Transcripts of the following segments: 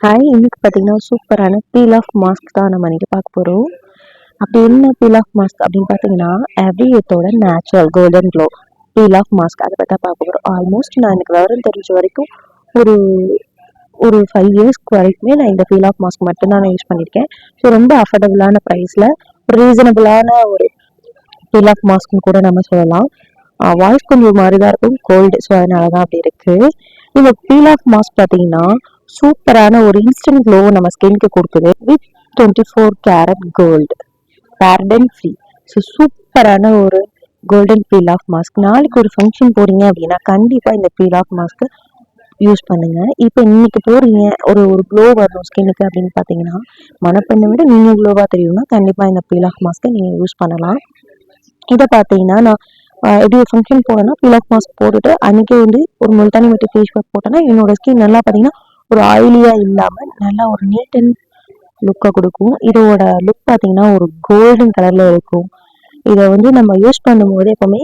Hi, இன்னைக்கு பார்த்தீங்கன்னா சூப்பரான பீல் ஆஃப் மாஸ்க் தான் நம்ம இன்னைக்கு பார்க்க போகிறோம். அப்படி என்ன பீல் ஆஃப் மாஸ்க் அப்படின்னு பார்த்தீங்கன்னா, எவ்ரிஎத்தோட natural golden glow peel off mask அதை பற்றி தான் பார்க்க போகிறோம். ஆல்மோஸ்ட் நான் எனக்கு விவரம் தெரிஞ்ச வரைக்கும் ஒரு ஒரு 5 இயர்ஸ்க்கு வரைக்குமே நான் இந்த பீல் ஆஃப் மாஸ்க் மட்டும்தான் நான் யூஸ் பண்ணியிருக்கேன். ஸோ ரொம்ப அஃபோர்டபுளான ப்ரைஸில் ஒரு ரீசனபிளான ஒரு பீல் ஆஃப் மாஸ்க்னு கூட நம்ம சொல்லலாம். வாய்ஸ் கொஞ்சம் மாதிரி தான் இருக்கும், கோல்டு, ஸோ அதனால தான் அப்படி இருக்குது. இந்த பீல் ஆஃப் மாஸ்க் பார்த்தீங்கன்னா சூப்பரான ஒரு இன்ஸ்டன்ட் க்ளோ நம்ம ஸ்கின்க்கு கொடுக்குது with 24 carat gold paraben free. So சூப்பரான ஒரு கோல்டன் பீல் ஆஃப் மாஸ்க். நாளைக்கு ஒரு ஃபங்க்ஷன் போறீங்க அப்படின்னா கண்டிப்பாக இந்த பீல் ஆஃப் மாஸ்க்கு யூஸ் பண்ணுங்க. இப்போ இன்னைக்கு போறீங்க, ஒரு ஒரு க்ளோ வரணும் ஸ்கின்னுக்கு அப்படின்னு பார்த்தீங்கன்னா, மணப்பெண்ணை விட நீங்கள் க்ளோவாக தெரியும்னா கண்டிப்பாக இந்த பீல் ஆஃப் மாஸ்க்கை நீங்கள் யூஸ் பண்ணலாம். இதை பார்த்தீங்கன்னா நான் எப்படி ஒரு ஃபங்க்ஷன் போனேன்னா பீல் ஆஃப் மாஸ்க் போட்டுட்டு அன்றைக்கே வந்து ஒரு முல்தானி மட்டி ஃபேஸ் வாஷ் போட்டேன்னா என்னோட ஸ்கின் நல்லா பார்த்தீங்கன்னா ஒரு ஆயிலியாக இல்லாமல் நல்லா ஒரு நீட் அண்ட் லுக்கை கொடுக்கும். இதோட லுக் பார்த்தீங்கன்னா ஒரு கோல்டன் கலரில் இருக்கும். இதை வந்து நம்ம யூஸ் பண்ணும்போது எப்போவுமே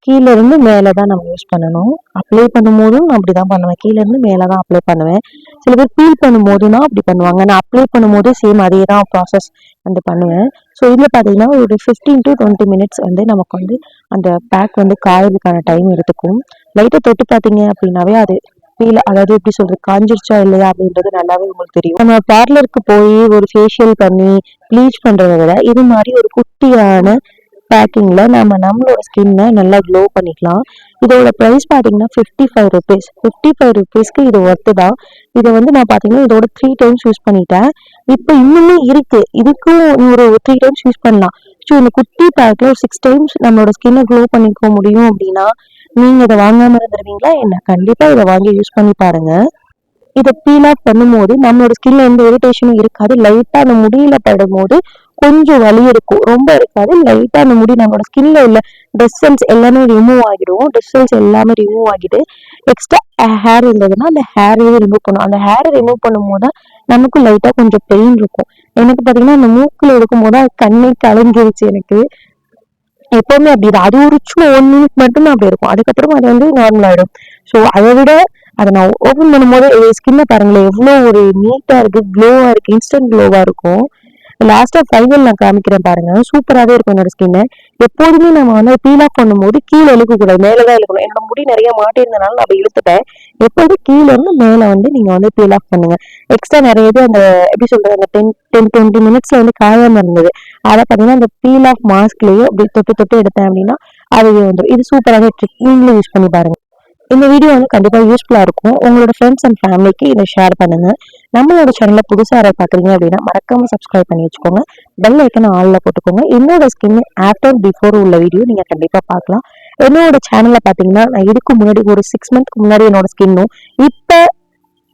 கீழே இருந்து மேலே தான் நம்ம யூஸ் பண்ணணும். அப்ளை பண்ணும்போதும் நான் அப்படி தான் பண்ணுவேன், கீழே இருந்து மேலே தான் அப்ளை பண்ணுவேன். சில பேர் பீல் பண்ணும்போதுனா அப்படி பண்ணுவாங்க, நான் அப்ளை பண்ணும்போது சேம் அதே தான் ப்ராசஸ் வந்து பண்ணுவேன். ஸோ இதில் பார்த்தீங்கன்னா ஒரு 15 to 20 மினிட்ஸ் வந்து நமக்கு வந்து அந்த பேக் வந்து காயறதுக்கான டைம் எடுத்துக்கும். லைட்டாக தொட்டு பார்த்தீங்க அப்படின்னாவே அது ஃபீல், அதாவது எப்படி சொல்றது, காஞ்சிருச்சா இல்லையா அப்படின்றது நல்லாவே உங்களுக்கு தெரியும். நம்ம பார்லருக்கு போய் ஒரு ஃபேஷியல் பண்ணி ப்ளீச் பண்றதை விட இது மாதிரி ஒரு குட்டியான பேக்கிங்ல நம்மளோட ஸ்கின்னை நல்லா க்ளோ பண்ணிக்கலாம். இதோட ப்ரைஸ் பார்த்தீங்கன்னா 55 ருபீஸ். 55 ருபீஸ்க்கு இது ஒர்த்து தான். இதை வந்து நான் பார்த்தீங்கன்னா இதோட 3 டைம்ஸ் யூஸ் பண்ணிட்டேன். இப்போ இன்னுமே இருக்கு, இதுக்கும் ஒரு 3 டைம்ஸ் யூஸ் பண்ணலாம். ஸோ இந்த குட்டி பேக்கில் ஒரு 6 டைம்ஸ் நம்மளோட ஸ்கின்னை க்ளோ பண்ணிக்க முடியும் அப்படின்னா நீங்க இதை வாங்காம இருந்துருவீங்களா என்ன? கண்டிப்பா இதை வாங்கி யூஸ் பண்ணி பாருங்க. இதை பீல் ஆஃப் பண்ணும்போது நம்மளோட ஸ்கின்ல எந்த இரிட்டேஷனும் இருக்காது. லைட்டா அந்த முடியில படும் போது கொஞ்சம் வலி இருக்கும், ரொம்ப இருக்காது. லைட்டா அந்த முடி நம்மளோட ஸ்கின்ல உள்ள டெட் செல்ஸ் எல்லாமே ரிமூவ் ஆகிடும். டெட் செல்ஸ் எல்லாமே ரிமூவ் ஆகிட்டு எக்ஸ்ட்ரா ஹேர் இருந்ததுன்னா அந்த ஹேரையும் ரிமூவ் பண்ணும். அந்த ஹேரை ரிமூவ் பண்ணும்போது தான் நமக்கு லைட்டா கொஞ்சம் பெயின் இருக்கும். எனக்கு பார்த்தீங்கன்னா அந்த மூக்கில் எடுக்கும் போது கண்ணை கலங்கிருச்சு எனக்கு. எப்பவுமே அப்படி தான். அது ஒரு சும்மா 1 மினிட் மட்டும் தான் அப்படி இருக்கும், அதுக்கப்புறம் அது வந்து நார்மல் ஆயிடும். ஸோ அதை விட அதை நான் ஓப்பன் பண்ணும்போது ஸ்கின்னை பாருங்களேன் எவ்வளோ ஒரு நீட்டா இருக்கு, க்ளோவா இருக்கு, இன்ஸ்டன்ட் க்ளோவா இருக்கும். லாஸ்டா ஃபைனல் நான் காமிக்கிறேன் பாருங்க, சூப்பராகவே இருக்கும் என்னோட ஸ்கின்னு. எப்போதுமே நம்ம வந்து பீல் ஆஃப் பண்ணும்போது கீழே இழுக்கக்கூடாது, மேலே தான் இழுக்கணும். என்னோட முடி நிறைய மாட்டிருந்தனால நான் அப்படி இழுத்துட்டேன். எப்போதும் கீழே இருந்து மேலே வந்து நீங்க வந்து பீல் ஆஃப் பண்ணுங்க. எக்ஸ்ட்ரா நிறைய இது அந்த எப்படி சொல்றது, அந்த 10-20 மினிட்ஸ்ல வந்து காயாம இருந்தது. அதை பார்த்தீங்கன்னா அந்த பீல் ஆஃப் மாஸ்க்லயே அப்படி தொட்டு தொட்டு எடுத்தேன் அப்படின்னா அதுவே வந்துடும். இது சூப்பரான ட்ரிக், நீங்களும் யூஸ் பண்ணி பாருங்க. இந்த வீடியோ வந்து கண்டிப்பாக யூஸ்ஃபுல்லாக இருக்கும். உங்களோட ஃப்ரெண்ட்ஸ் அண்ட் ஃபேமிலிக்கு இதை ஷேர் பண்ணுங்க. நம்மளோட சேனலை புதுசாக யாராவது பார்க்குறீங்க அப்படின்னா மறக்காம சப்ஸ்கிரைப் பண்ணி வச்சுக்கோங்க. பெல் ஐக்கனை ஆல்ல போட்டுக்கோங்க. என்னோட ஸ்கின் ஆஃப்டர் பிஃபோர் உள்ள வீடியோ நீங்கள் கண்டிப்பாக பார்க்கலாம். என்னோட சேனலில் பார்த்தீங்கன்னா நான் இதுக்கு முன்னாடி ஒரு 6 மந்த்க்கு முன்னாடி என்னோட ஸ்கின்னும் இப்போ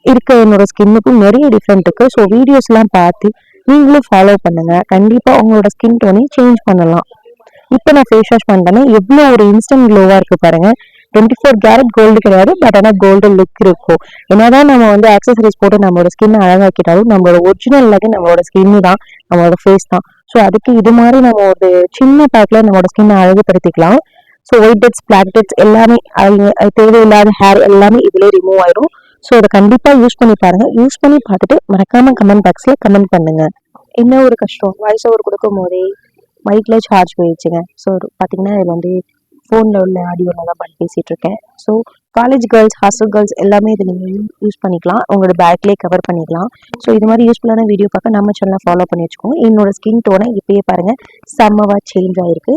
இருக்க என்னோட ஸ்கின்னுக்கும் நிறைய டிஃப்ரெண்ட் இருக்கு. ஸோ வீடியோஸ்லாம் பார்த்து நீங்களும் ஃபாலோ பண்ணுங்க. கண்டிப்பாக உங்களோட ஸ்கின் டோனையும் சேஞ்ச் பண்ணலாம். இப்போ நான் ஃபேஸ் வாஷ் பண்ணிட்டேன்னா எவ்வளோ ஒரு இன்ஸ்டன்ட் க்ளோவாக இருக்கு பாருங்க. 24 கேரட் கோல்டு கிடையாது, பட் ஆனால் கோல்டன் லுக் இருக்கும். என்னதான் நம்ம வந்து ஆக்சசரிஸ் போட்டு நம்மளோட ஸ்கின் அழகாக்கிட்டாலும் நம்மளோட ஒரிஜினல் நம்மளோட ஸ்கின்னு தான், நம்மளோட ஃபேஸ் தான். ஸோ அதுக்கு இது மாதிரி நம்ம ஒரு சின்ன பேக்ல நம்மளோட ஸ்கின்னை அழகுபடுத்திக்கலாம். So whiteheads, blackheads எல்லாமே அது தேவையில்லாத ஹேர் எல்லாமே இதுல ரிமூவ் ஆயிடும். ஸோ அதை கண்டிப்பா யூஸ் பண்ணி பாருங்க. யூஸ் பண்ணி பார்த்துட்டு மறக்காம கமெண்ட் பாக்ஸ்ல கமெண்ட் பண்ணுங்க. என்ன ஒரு கஷ்டம், வாய்ஸ் ஓவர் கொடுக்கும் போதே மைக்ல சார்ஜ் போயிடுச்சுங்க. ஸோ பார்த்தீங்கன்னா இதில் வந்து ஃபோனில் உள்ள ஆடியோவில் தான் பண்ணி பேசிகிட்டு இருக்கேன். So college girls, hostel girls எல்லாமே இதை நீங்கள் யூஸ் பண்ணிக்கலாம், உங்களோட பேக்லேயே கவர் பண்ணிக்கலாம். ஸோ இது மாதிரி யூஸ்ஃபுல்லான வீடியோ பார்க்க நம்ம சேனலை ஃபாலோ பண்ணி வச்சுக்கோங்க. என்னோட ஸ்கின் டோனை இப்பயே பாருங்கள் செம்மவா சேஞ்ச் ஆகிருக்கு.